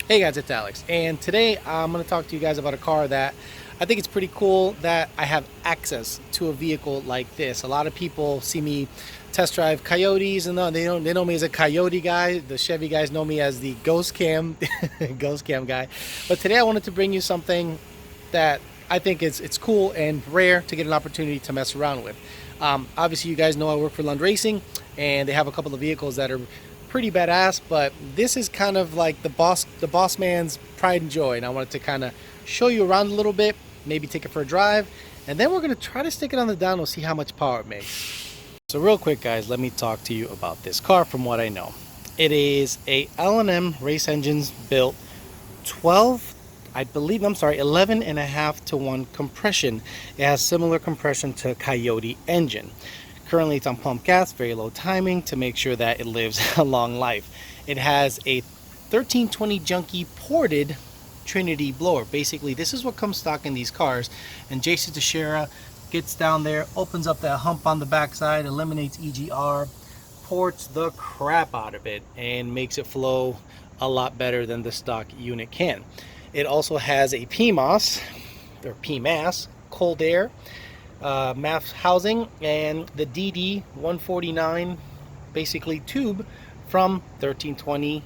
Hey guys, it's Alex, and today I'm going to talk to you guys about a car that I think it's pretty cool that I have access to a vehicle like this. A lot of people see me test drive Coyotes, and they know me as a Coyote guy. The Chevy guys know me as the Ghost Cam Ghost Cam guy. But today I wanted to bring you something that I think it's cool and rare to get an opportunity to mess around with. Obviously, you guys know I work for Lund Racing, and they have a couple of vehicles that are pretty badass, but this is kind of like the boss man's pride and joy, and I wanted to kind of show you around a little bit, maybe take it for a drive, and then we're going to try to stick it on the dyno, see how much power it makes. So real quick guys, let me talk to you about this car from what I know. It is a L&M race engines built 11 and a half to 1 compression. It has similar compression to Coyote engine. Currently it's on pump gas, very low timing to make sure that it lives a long life. It has a 1320 junkie ported Trinity blower. Basically, this is what comes stock in these cars. And Jason Teixeira gets down there, opens up that hump on the backside, eliminates EGR, ports the crap out of it, and makes it flow a lot better than the stock unit can. It also has a PMAS, or PMAS, cold air, MAF housing, and the DD 149 basically tube from 1320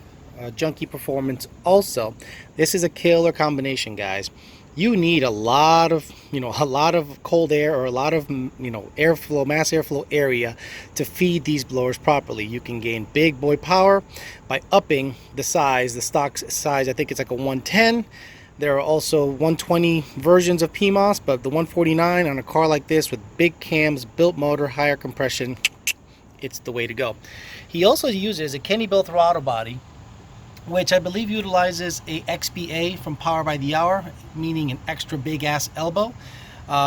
junkie performance. Also, this is a killer combination, guys. You need a lot of cold air, or a lot of airflow, mass airflow area to feed these blowers properly. You can gain big boy power by upping the size. The stock size, I think it's like a 110. There are also 120 versions of PMAS, but the 149 on a car like this with big cams, built motor, higher compression, it's the way to go. He also uses a Kenny-built throttle body, which I believe utilizes a XBA from Power by the Hour, meaning an extra big ass elbow,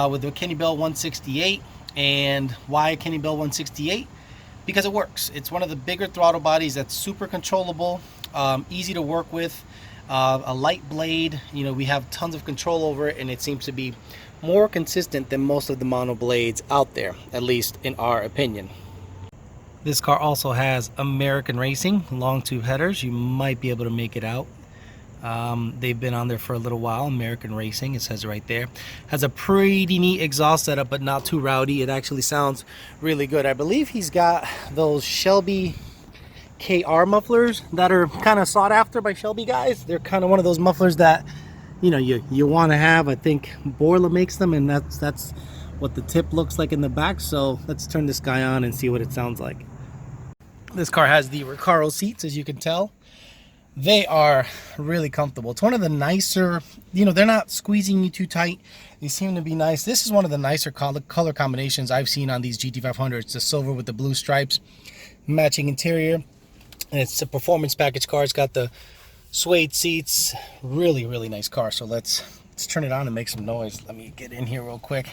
with the Kenny-built 168. And why Kenny-built 168? Because it works. It's one of the bigger throttle bodies that's super controllable, easy to work with. A light blade, we have tons of control over it, and it seems to be more consistent than most of the mono blades out there, at least in our opinion. This car also has American Racing long tube headers. You might be able to make it out. They've been on there for a little while. American Racing, it says right there. Has a pretty neat exhaust setup, but not too rowdy. It actually sounds really good. I believe he's got those Shelby KR mufflers that are kind of sought after by Shelby guys. They're kind of one of those mufflers that you want to have. I think Borla makes them, and that's what the tip looks like in the back. So let's turn this guy on and see what it sounds like. This car has the Recaro seats, as you can tell. They are really comfortable. It's one of the nicer, they're not squeezing you too tight. They seem to be nice. This is one of the nicer color combinations I've seen on these GT500s. The silver with the blue stripes, matching interior. And it's a performance package car. It's got the suede seats. Really, really nice car. So let's turn it on and make some noise. Let me get in here real quick.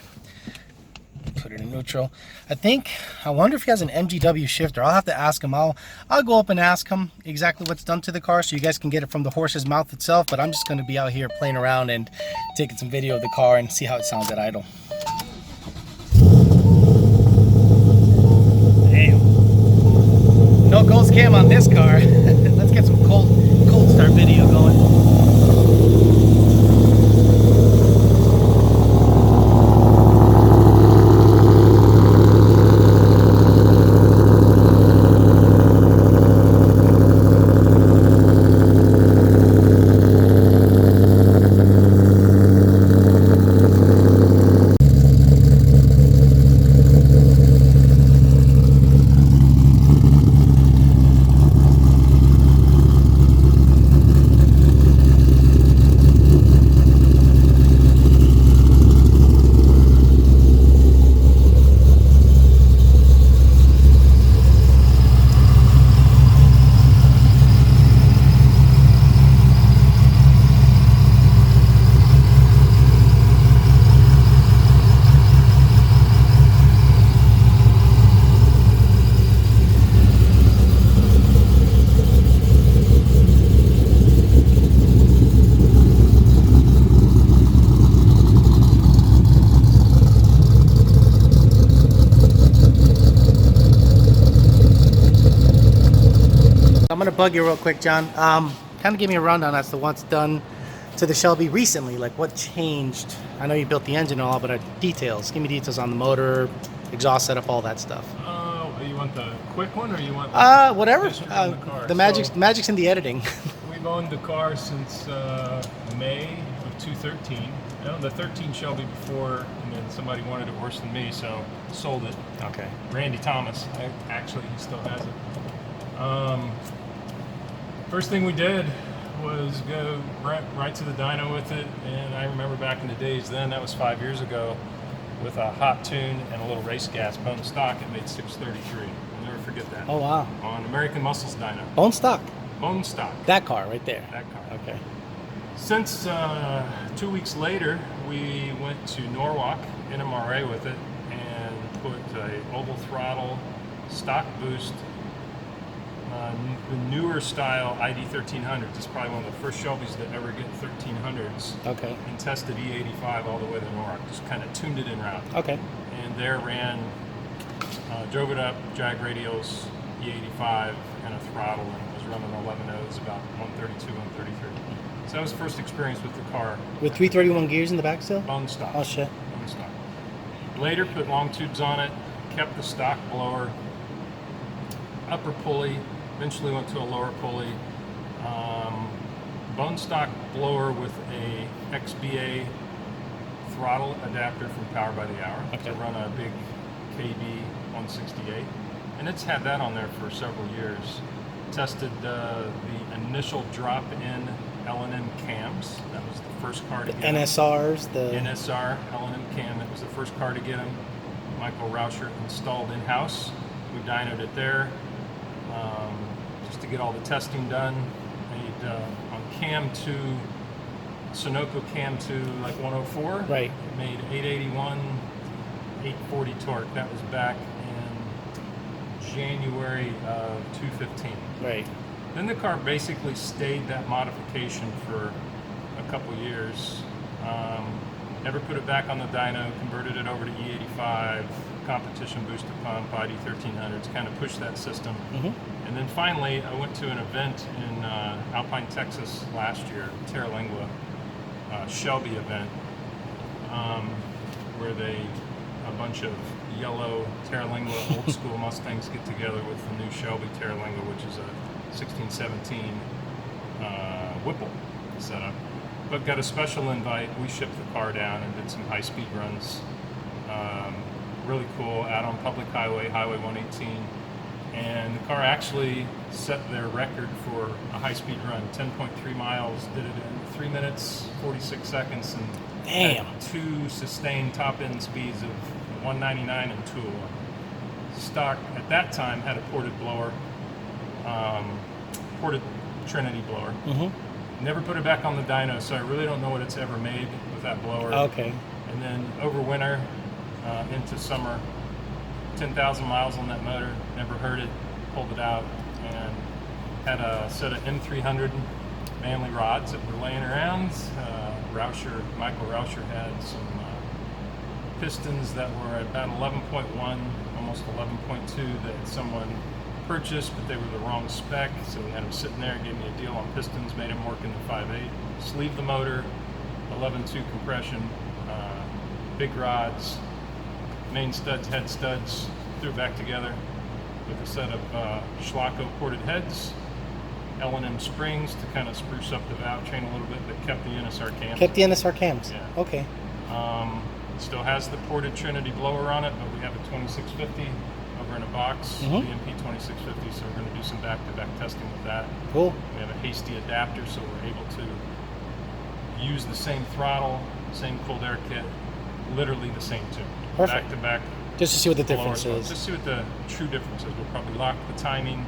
Put it in neutral. I wonder if he has an MGW shifter. I'll have to ask him. I'll go up and ask him exactly what's done to the car so you guys can get it from the horse's mouth itself. But I'm just going to be out here playing around and taking some video of the car and see how it sounds at idle. No ghost cam on this car. Let's get some cold start video going. I'm gonna bug you real quick, John. kind of give me a rundown as to what's done to the Shelby recently, like what changed. I know you built the engine and all, but details. Give me details on the motor, exhaust setup, all that stuff. You want the quick one, or you want whatever. The magic's in the editing. We've owned the car since May of 2013. I owned the 13 Shelby before, and then somebody wanted it worse than me, so sold it. Okay. Randy Thomas. Actually, he still has it. First thing we did was go right to the dyno with it, and I remember back in the days then, that was 5 years ago, with a hot tune and a little race gas bone stock, it made 633. I'll never forget that. Oh wow. On American Muscles dyno. Bone stock? Bone stock. That car right there? That car. Okay. Since 2 weeks later, we went to Norwalk, NMRA with it, and put a oval throttle, stock boost, the newer style ID 1300s. It's probably one of the first Shelbys that ever get 1300s. Okay. And tested E85 all the way to Norwalk. Just kind of tuned it in route. Okay. And there ran, drove it up, jag radials, E85, and a throttle, and was running 11 O's, about 132, 133. So that was the first experience with the car. With 331 gears in the back still? Bone stock. Oh shit. Bone stock. Later put long tubes on it, kept the stock blower, upper pulley, eventually went to a lower pulley, bone stock blower with a XBA throttle adapter from Power by the Hour to run a big KB 168, and it's had that on there for several years. Tested the initial drop-in L&M cams. That was the first car to get NSRs, the NSR L&M cam. That was the first car to get them. Michael Rauscher installed in-house. We dynoed it there. Just to get all the testing done. Made on cam 2, Sunoco cam 2, like 104. Right. Made 881, 840 torque. That was back in January of 2015. Right. Then the car basically stayed that modification for a couple years. Never put it back on the dyno, converted it over to E85, competition booster pump, ID 1300s, kind of pushed that system. And then finally, I went to an event in Alpine, Texas last year, Terralingua, Shelby event, where a bunch of yellow Terralingua old school Mustangs get together with the new Shelby Terralingua, which is a 1617 Whipple setup. But got a special invite. We shipped the car down and did some high-speed runs. Really cool, out on public highway, Highway 118. And the car actually set their record for a high-speed run, 10.3 miles, did it in 3 minutes, 46 seconds, and damn, had 2 sustained top-end speeds of 199 and 201. Stock at that time had a ported blower, ported Trinity blower. Never put it back on the dyno, so I really don't know what it's ever made with that blower. Okay. And then over winter into summer, 10,000 miles on that motor, never heard it, pulled it out, and had a set of M300 manly rods that were laying around. Michael Rauscher had some pistons that were at about 11.1, almost 11.2 that someone purchased, but they were the wrong spec, so we had them sitting there, gave me a deal on pistons, made them work in the 5.8, sleeved the motor, 11.2 compression, big rods, main studs, head studs, threw it back together with a set of Schlacko ported heads, L&M springs to kind of spruce up the valve train a little bit, but kept the NSR cams. Kept the NSR cams? Yeah. Okay. Still has the ported Trinity blower on it, but we have a 2650 over in a box, VMP 2650, so we're going to do some back-to-back testing with that. Cool. We have a hasty adapter, so we're able to use the same throttle, same cold air kit, literally the same tune. Perfect. Back-to-back. Just to see what the difference is. Just see what the true difference is. We'll probably lock the timing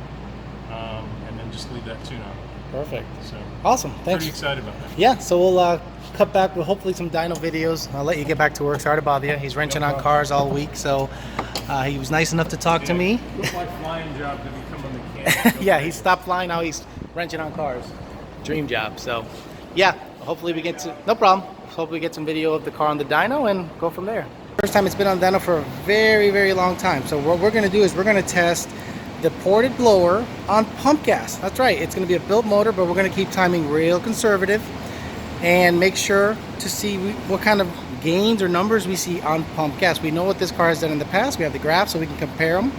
and then just leave that tune on. Perfect. So awesome. Thanks. Pretty excited about that. Yeah, so we'll cut back with hopefully some dyno videos. I'll let you get back to work. Sorry to bother you. He's wrenching on cars all week, so he was nice enough to talk to me. Quit my flying job to become a mechanic. Yeah, he stopped flying. Now he's wrenching on cars. Dream job. So, yeah, hopefully we get to, no problem. Hopefully we get some video of the car on the dyno and go from there. First time it's been on dyno for a very, very long time. So what we're going to do is we're going to test the ported blower on pump gas. That's right, it's going to be a built motor, but we're going to keep timing real conservative and make sure to see what kind of gains or numbers we see on pump gas. We know what this car has done in the past. We have the graph so we can compare them.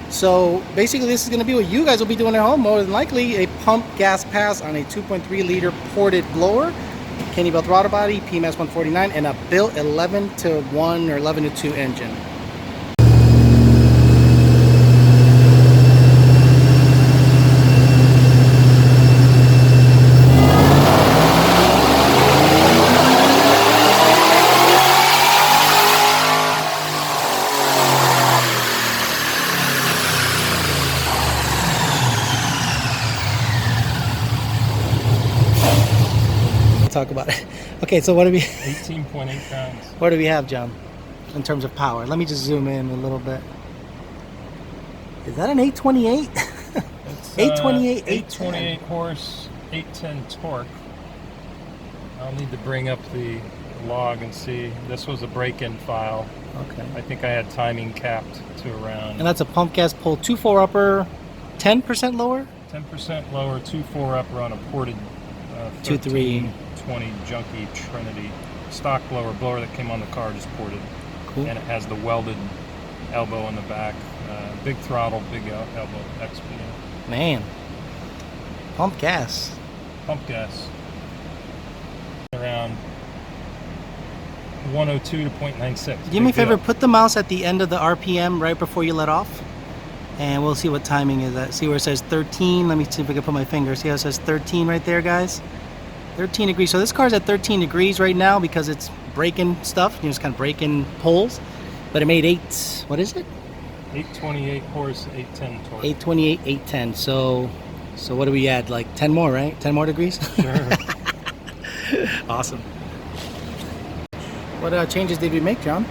So basically this is going to be what you guys will be doing at home, more than likely a pump gas pass on a 2.3 liter ported blower, Kenny Bell throttle body, PMS 149, and a built 11-to-1 or 11-to-2 engine. Talk about it. Okay, so what do we 18.8 pounds. What do we have, John, in terms of power? Let me just zoom in a little bit. Is that an 828? It's 828, 828 horse, 810 torque. I'll need to bring up the log and see. This was a break-in file. Okay. I think I had timing capped to around And that's a pump gas pull 2.4 upper, 10% lower? 10% lower, 2.4 upper on a ported 2.3 20 junkie Trinity stock blower that came on the car, just ported. Cool. And it has the welded elbow in the back, big throttle, big elbow XP. Man, pump gas. Pump gas around 102 to 0.96. Do me a favor, put the mouse at the end of the RPM right before you let off, and we'll see what timing is at. See where it says 13? Let me see if I can put my finger. See how it says 13 right there, guys? 13 degrees. So this car's at 13 degrees right now because it's breaking stuff. You know, it's kind of breaking poles. But it made 8, what is it? 828 horse, 810 torque. 828, 810. So what do we add? Like 10 more, right? 10 more degrees? Sure. Awesome. What changes did we make, John?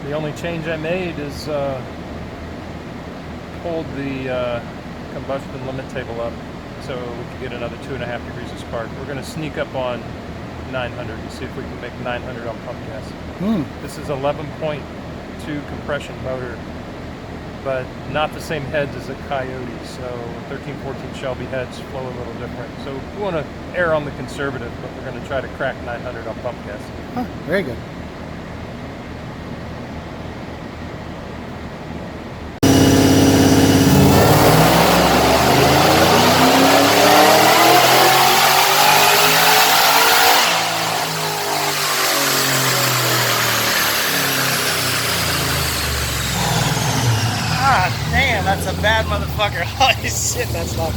The only change I made is pulled the combustion limit table up so we could get another 2.5 degrees of spark. We're going to sneak up on 900 and see if we can make 900 on pump gas. This is 11.2 compression motor, but not the same heads as a Coyote. So 1314 Shelby heads flow a little different. So we want to err on the conservative, but we're going to try to crack 900 on pump gas. Huh, very good. Damn, that's a bad motherfucker. Holy shit, that's not.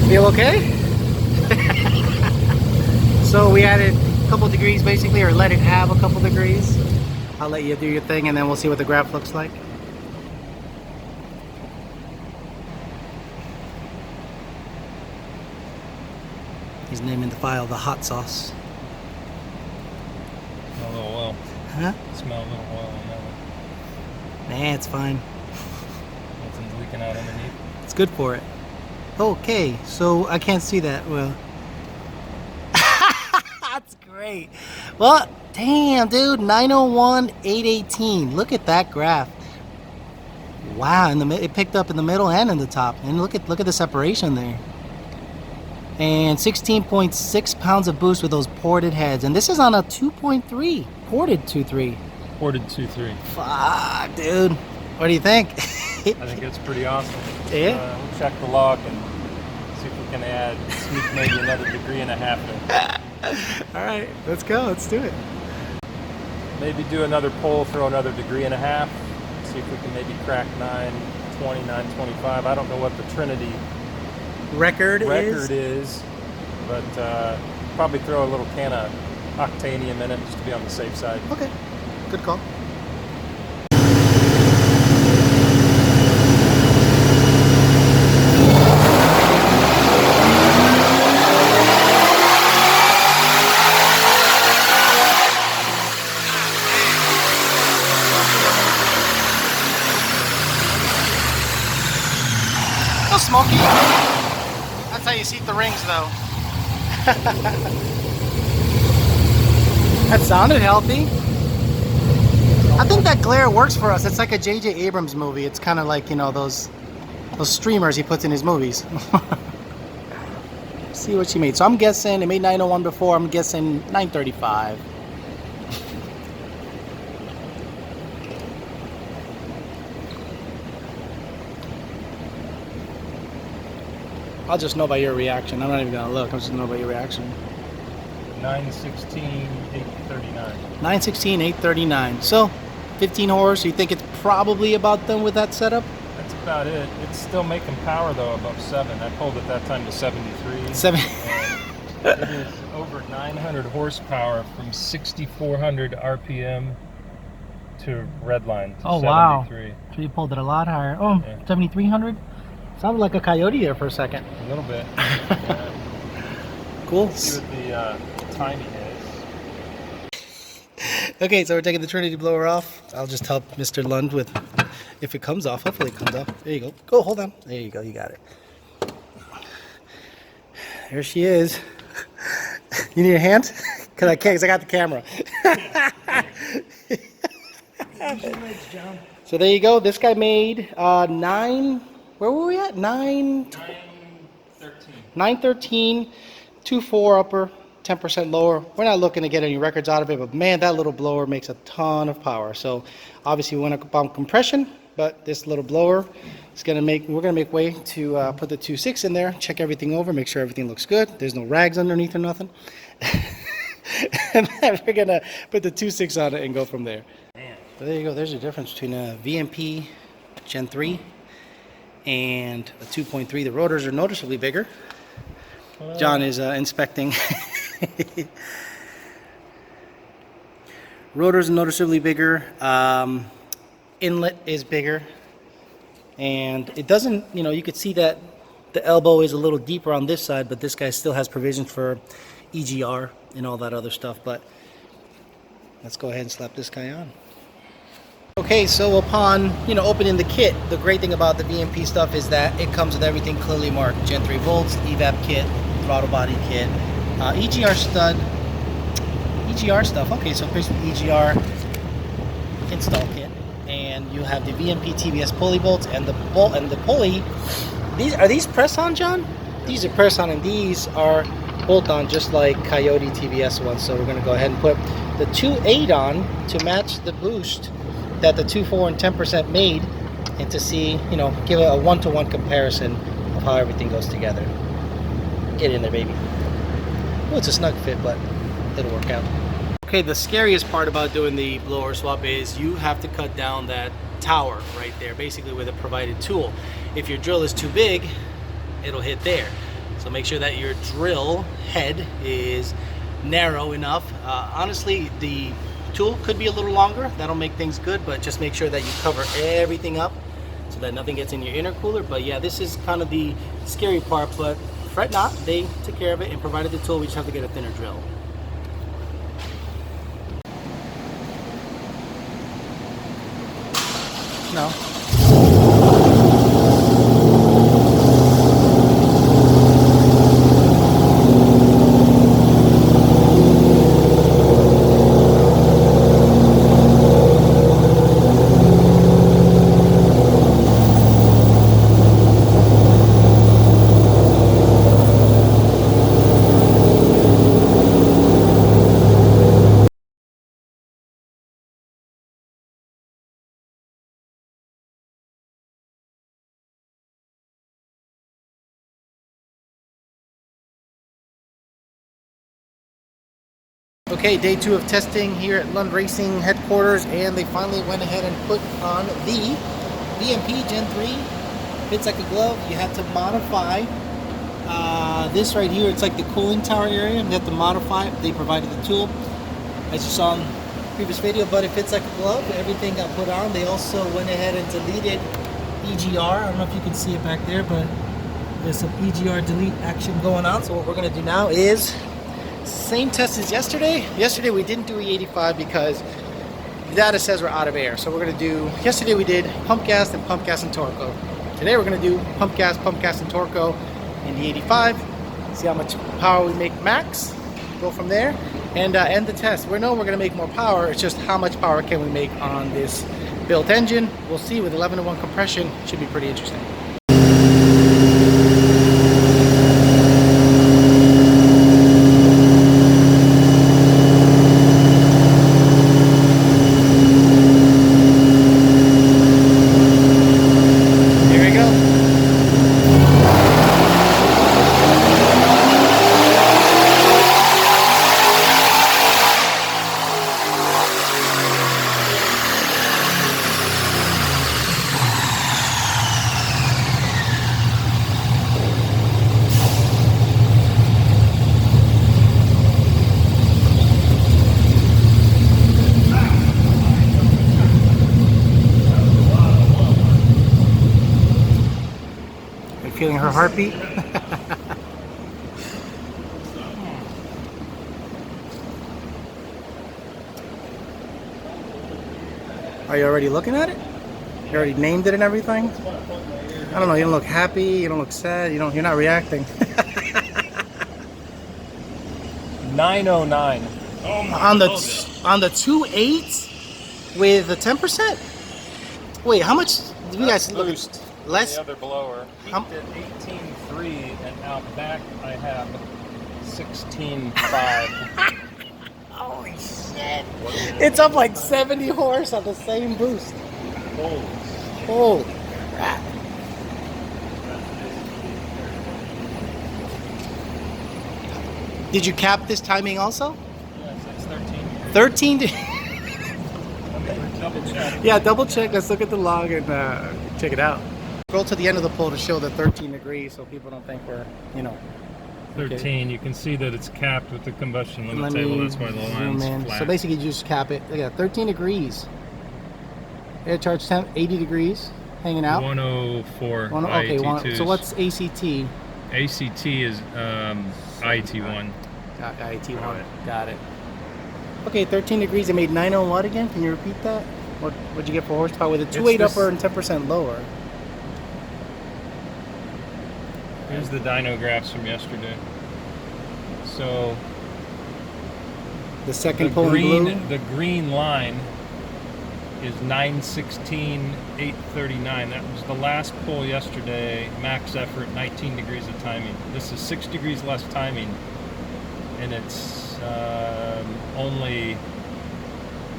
Feel okay? So we added a couple degrees basically, or let it have a couple degrees. I'll let you do your thing and then we'll see what the graph looks like. He's naming the file the hot sauce. Smell a little oil. Huh? Smell a little oil on that one. Nah, it's fine. Nothing's leaking out underneath. It's good for it. Okay, so I can't see that well. That's great. Well, damn, dude, 901, 818. Look at that graph. Wow, it picked up in the middle and in the top. And look at the separation there. And 16.6 pounds of boost with those ported heads. And this is on a 2.3 ported 2.3. Ported 2.3. Fuck, dude. What do you think? I think it's pretty awesome. Yeah. We'll check the log and see if we can sneak maybe another 1.5 degrees in. All right, let's go. Let's do it. Maybe do another pull, throw another 1.5 degrees. See if we can maybe crack 920, 925. I don't know what the Trinity Record is, but probably throw a little can of octanium in it just to be on the safe side. Okay, good call. Oh, smoky. That's how you seat the rings, though. That sounded healthy. I think that glare works for us. It's like a J.J. Abrams movie. It's kind of like, you know, those streamers he puts in his movies. See what she made. So I'm guessing, it made 901 before, I'm guessing 935. I'll just know by your reaction. I'm not even gonna look. I'm just gonna know by your reaction. 916, 839. 916, 839. So 15 horse. You think it's probably about done with that setup? That's about it. It's still making power though above 7. I pulled it that time to 73. 7. It is over 900 horsepower from 6,400 RPM to redline to 73. Wow. So you pulled it a lot higher. Oh, Yeah. 7,300? Sounded like a coyote there for a second. A little bit. Yeah. Cool. See what the timing is. Okay, so we're taking the Trinity blower off. I'll just help Mr. Lund with, if it comes off. Hopefully it comes off. There you go. Go, hold on. There you go. You got it. There she is. You need a hand? Because I can't, because I got the camera. So there you go. This guy made 9. Where were we at? 913. 2.4 upper, 10% lower. We're not looking to get any records out of it, but man, that little blower makes a ton of power. So obviously we want to bump compression, but this little blower is going to make, we're going to make way to put the 2.6 in there, check everything over, make sure everything looks good. There's no rags underneath or nothing. And then we're going to put the 2.6 on it and go from there. So there you go. There's a difference between a VMP Gen3 and a 2.3. The rotors are noticeably bigger. John is inspecting. Rotors are noticeably bigger. Inlet is bigger. And it doesn't, you know, you could see that the elbow is a little deeper on this side, but this guy still has provisions for EGR and all that other stuff. But let's go ahead and slap this guy on. Okay, so upon, you know, opening the kit, the great thing about the VMP stuff is that it comes with everything clearly marked. Gen 3 bolts, evap kit, throttle body kit, EGR stud, EGR stuff. Okay, so basically EGR install kit, and you have the VMP TVS pulley bolts and the bolt and the pulley. Are these press on, John? These are press on, and these are bolt on, just like Coyote TVS ones. So we're going to go ahead and put the 2.8 on to match the boost that the 2.4 and 10% made, and to see, you know, give it a one-to-one comparison of how everything goes together. Get in there, baby. Well, it's a snug fit, but it'll work out. Okay, the scariest part about doing the blower swap is you have to cut down that tower right there, basically with a provided tool. If your drill is too big, it'll hit there. So make sure that your drill head is narrow enough. Honestly, the tool could be a little longer. That'll make things good, but just make sure that you cover everything up so that nothing gets in your intercooler. But yeah, this is kind of the scary part, but fret not, they took care of it and provided the tool. We just have to get a thinner drill. No. Okay, day 2 of testing here at Lund Racing headquarters, and they finally went ahead and put on the VMP Gen3. Fits like a glove. You had to modify this right here. It's like the cooling tower area. You have to modify it. They provided the tool, as you saw in the previous video, but it fits like a glove. Everything got put on. They also went ahead and deleted EGR. I don't know if you can see it back there, but there's some EGR delete action going on. So what we're going to do now is same test as yesterday. Yesterday we didn't do E85 because the data says we're out of air. So we're going to do, yesterday we did pump gas and Torco. Today we're going to do pump gas and Torco in the 85. See how much power we make max. Go from there. and end the test. We know we're going to make more power. It's just how much power can we make on this built engine. We'll see. With 11-to-1 compression, should be pretty interesting. Feeling her heartbeat. Are you already looking at it? You already named it and everything? I don't know, you don't look happy, you don't look sad, you're not reacting. 909. Oh my on the 2.8 with the 10%? Wait, how much do you guys look at? Less? The other blower. He did 18.3 and out back I have 16.5. Holy shit. It's up like 70 horse on the same boost. Holy crap. Did you cap this timing also? Yes, it's 13. 13? Double check. Yeah, double check. Let's look at the log and check it out. Go to the end of the pole to show the 13 degrees so people don't think we're, 13. Okay. You can see that it's capped with the combustion limit table. That's why the line's flat. So basically you just cap it. Look at that, 13 degrees. Air charge temp, 80 degrees, hanging out. 104 okay, IET2s. so what's ACT? ACT is IET1. IET1, right. Got it. Okay, 13 degrees, it made 9 on what again? Can you repeat that? What'd you get for horsepower with a 2.8 upper and 10% lower? Here's the dyno graphs from yesterday. So the second pole in blue? The green line is 916, 839. That was the last pull yesterday. Max effort, 19 degrees of timing. This is 6 degrees less timing, and it's only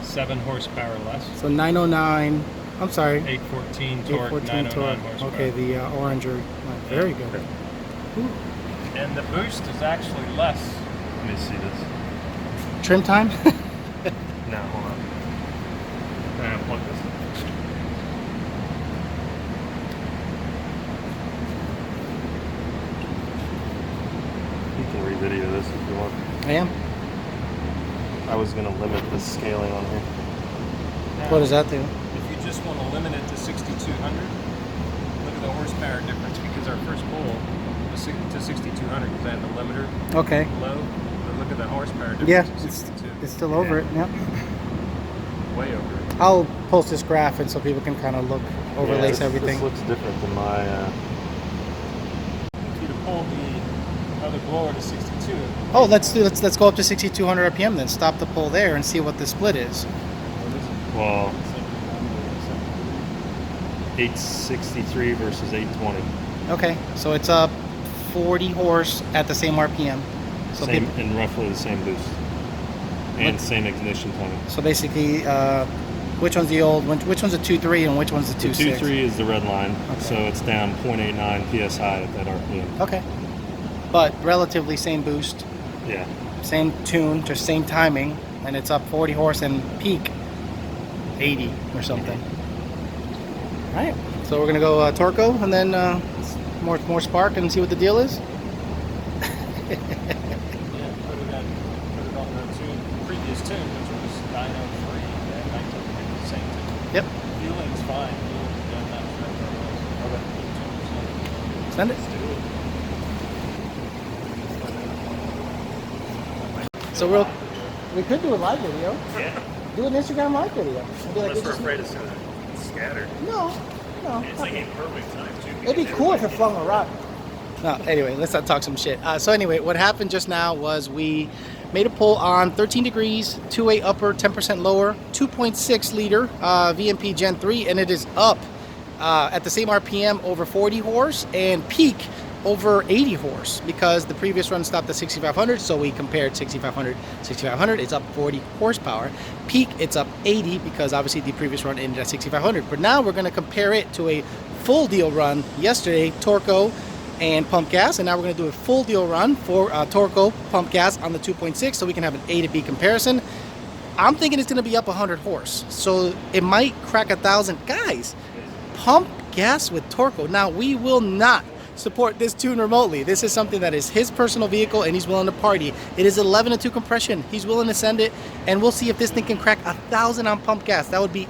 7 horsepower less. So 909. I'm sorry. 814 torque, 814 909 horsepower. Okay, the oranger. Very good. Ooh. And the boost is actually less. Let me see this. Trim time? No, hold on. Can I unplug this? You can re-video this if you want. I am. I was going to limit the scaling on here. Now, what does that do? If you just want to limit it to 6,200, look at the horsepower difference, because our first pull was to 6,200 because I had the limiter low. But look at the horsepower difference. Yeah, to 62. it's still over it. Yeah. Way over it. I'll post this graph and so people can kind of look, overlace everything. This looks different than my... If you'd have pulled the other blower to 62. Oh, let's go up to 6,200 RPM then. Stop the pull there and see what the split is. Well, 863 versus 820. Okay, so it's up 40 horse at the same RPM. So Same and roughly the same boost. And same ignition timing. So basically, which one's the old, which one's a 2.3 and which one's a 2.6? The 2.3 is the red line, Okay. so it's down 0.89 PSI at that RPM. Okay. But relatively same boost, Yeah. same tune, just same timing, and it's up 40 horse and peak 80 or something. All right, so we're gonna go Torco and then more spark and see what the deal is. Yeah, put it on the previous tune, which was Dyno 3, and 1950, same tune. Yep. Fueling's fine. Fueling's done that for Send it. So we could do a live video. Yeah. Do an Instagram live video. And be like, Unless we're afraid it's going to scatter. No. It's like in perfect time, too. It'd be cool if it flung a rock. No, anyway, let's not talk some shit. So anyway, what happened just now was we Made a pull on 13 degrees, 2.8 upper, 10% lower, 2.6 liter VMP Gen3, and it is up at the same RPM over 40 horse and peak over 80 horse because the previous run stopped at 6,500, so we compared 6,500. 6,500 is up 40 horsepower. Peak, it's up 80 because obviously the previous run ended at 6,500. But now we're going to compare it to a full deal run yesterday, Torco and pump gas, and now we're going to do a full deal run for Torco pump gas on the 2.6 so we can have an A to B comparison. I'm thinking it's going to be up 100 horse, so it might crack 1,000. Guys, pump gas with Torco. Now, we will not support this tune remotely. This is something that is his personal vehicle and he's willing to party. It is 11-2 compression. He's willing to send it, and we'll see if this thing can crack 1,000 on pump gas. That would be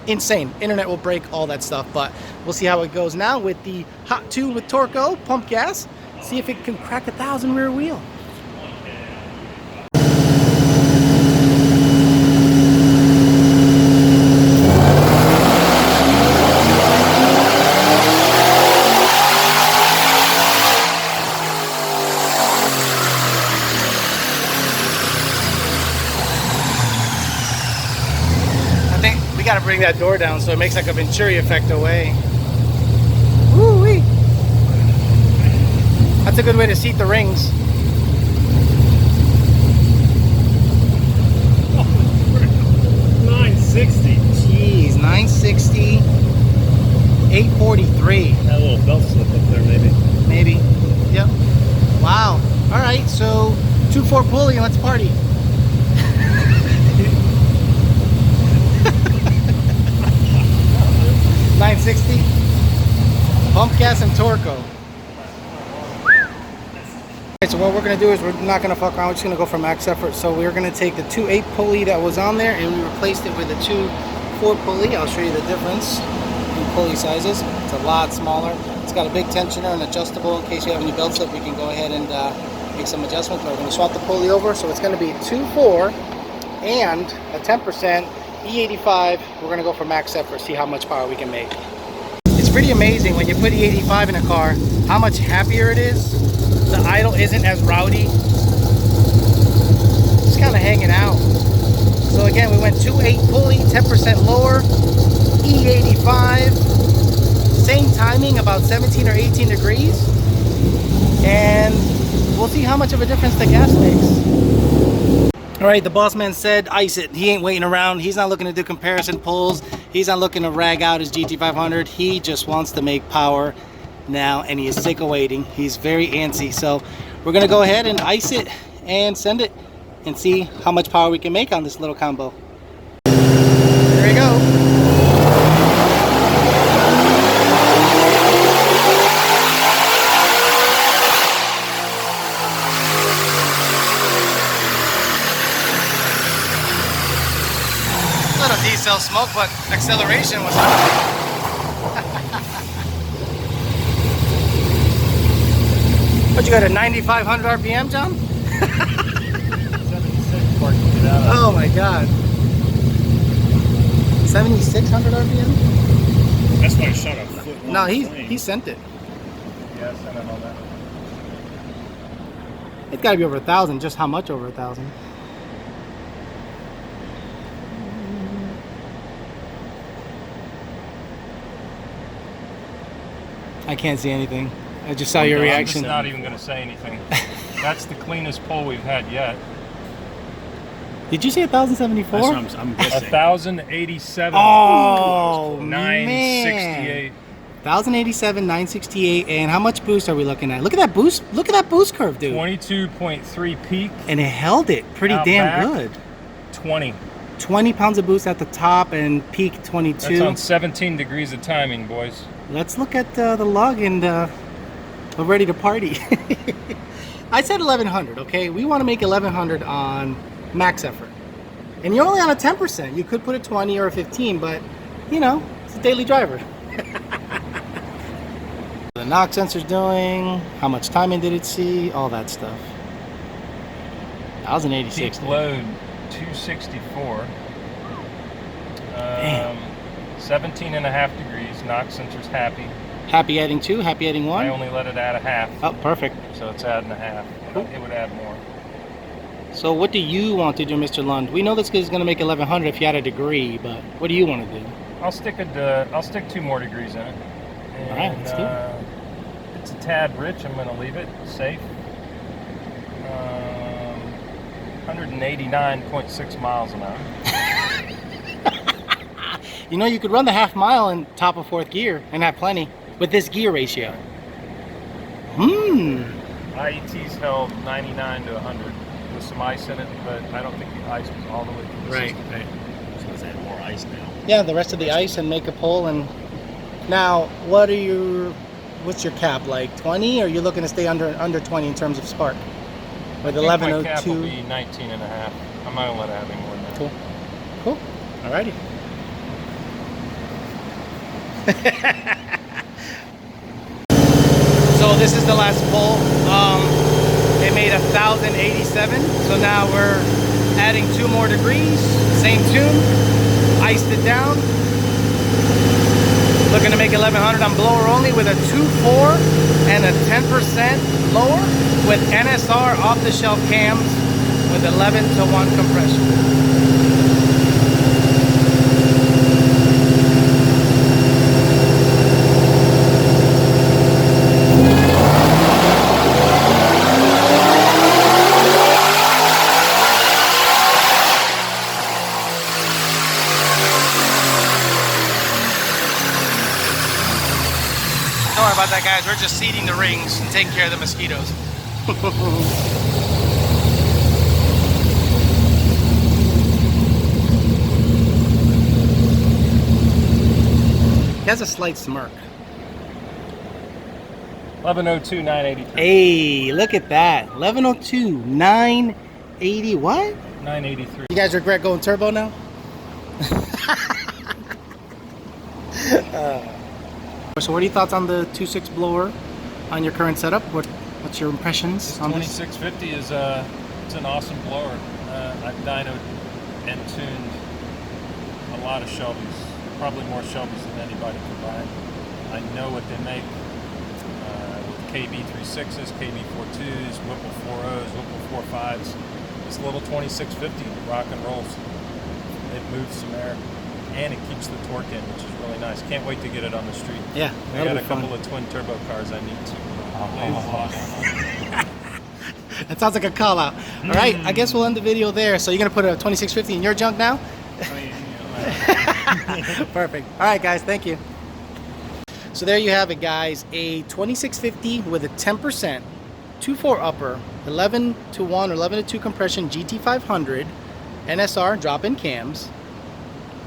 insane. Internet will break, all that stuff, but we'll see how it goes now with the hot tune with Torco pump gas. See if it can crack 1,000 rear wheel. Gotta bring that door down so it makes like a Venturi effect away. Woo-wee. That's a good way to seat the rings. Oh, 960. Jeez, 960. 843. That little belt slip up there, maybe. Maybe. Yep. Wow. All right. So 2.4 pulley and let's party. 960, pump gas and Torco. Okay, so what we're going to do is we're not going to fuck around, we're just going to go for max effort. So we're going to take the 2.8 pulley that was on there and we replaced it with a 2.4 pulley. I'll show you the difference in pulley sizes. It's a lot smaller. It's got a big tensioner and adjustable. In case you have any belt slip, you can go ahead and make some adjustments. But we're going to swap the pulley over, so it's going to be 2.4 and a 10% E85. We're going to go for max effort, see how much power we can make. It's pretty amazing when you put E85 in a car, how much happier it is. The idle isn't as rowdy. Just kind of hanging out. So again, we went 2.8 pulley, 10% lower, E85, same timing, about 17 or 18 degrees. And we'll see how much of a difference the gas makes. All right, the boss man said ice it. He ain't waiting around. He's not looking to do comparison pulls. He's not looking to rag out his GT500. He just wants to make power now, and he is sick of waiting. He's very antsy. So we're gonna go ahead and ice it and send it and see how much power we can make on this little combo. There we go. Diesel smoke, but acceleration was What, you got a 9,500 RPM, John? 76 before I can get out of. Oh my god. 7,600 RPM? That's why I shot a foot long No, plane. he sent it. Yeah, I sent it on that. It's got to be over 1,000. Just how much over 1,000? I can't see anything. I just saw your reaction. I'm just not even going to say anything. That's the cleanest pull we've had yet. Did you say 1,074? That's what I'm guessing. 1,087. Oh, 968. 1,087, 968, and how much boost are we looking at? Look at that boost! Look at that boost curve, dude. 22.3 peak. And it held it pretty Out damn back, good. 20. 20 pounds of boost at the top and peak 22. That's on 17 degrees of timing, boys. Let's look at the log and we're ready to party. I said 1,100, okay? We want to make 1,100 on max effort. And you're only on a 10%. You could put a 20 or a 15, but, you know, it's a daily driver. The knock sensor's doing, how much timing did it see, all that stuff. 1,086. Peak load 264. Damn. 17.5 degrees. Knock sensor's happy. Happy adding 2, happy adding 1. I only let it add a half. Oh, perfect. So it's adding a half. Cool. It would add more. So what do you want to do, Mr. Lund? We know this is going to make 1100 if you had a degree, but what do you want to do? I'll stick 2 more degrees in it. And, all right, let's do it. It's a tad rich. I'm going to leave it safe. 189.6 miles an hour. You know, you could run the half mile in top of 4th gear and have plenty with this gear ratio. IET's held 99 to 100 with some ice in it, but I don't think the ice was all the way through the system. Right. So let's add more ice now. Yeah, the rest of the ice and make a pull. And now, what's your cap, like 20? Or are you looking to stay under 20 in terms of spark? With My 1102. cap will be 19 and a half. I'm not gonna let it have any more than that. Cool. Alrighty. So this is the last pull. It made 1087. So now we're adding 2 more degrees. Same tune. Iced it down. Looking to make 1100 on blower only with a 2.4 and a 10% lower with NSR off-the-shelf cams with 11-to-1 compression. Don't worry about that, guys. We're just seeding the rings and taking care of the mosquitoes. He has a slight smirk. 1102, 983. Hey, look at that. 1102, 980, what? 983. You guys regret going turbo now? So what are your thoughts on the 2.6 blower on your current setup? What's your impressions This on this? 2650 is it's an awesome blower. I've dynoed and tuned a lot of Shelbys, probably more Shelbys than anybody combined. I know what they make with KB36s, KB42s, Whipple 4.0s, Whipple 4.5s. This little 2650 rock and rolls. It moves some air. And it keeps the torque in, which is really nice. Can't wait to get it on the street. Yeah, I got a couple of twin turbo cars I need to That sounds like a call out. All right, I guess we'll end the video there. So you're gonna put a 2650 in your junk now? Perfect. All right, guys, thank you. So there you have it, guys. A 2650 with a 10%, 2.4 upper, 11-to-1 or 11-to-2 compression GT500, NSR drop-in cams,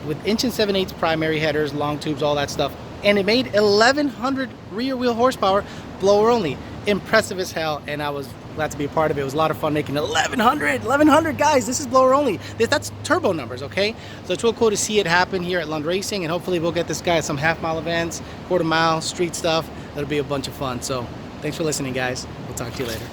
with 1 7/8 primary headers, long tubes, all that stuff. And it made 1100 rear wheel horsepower, blower only. Impressive as hell, and I was glad to be a part of it. It was a lot of fun making 1100, guys. This is blower only. That's turbo numbers, okay? So it's real cool to see it happen here at Lund Racing, and hopefully we'll get this guy at some half-mile events, quarter-mile, street stuff. That'll be a bunch of fun. So thanks for listening, guys. We'll talk to you later.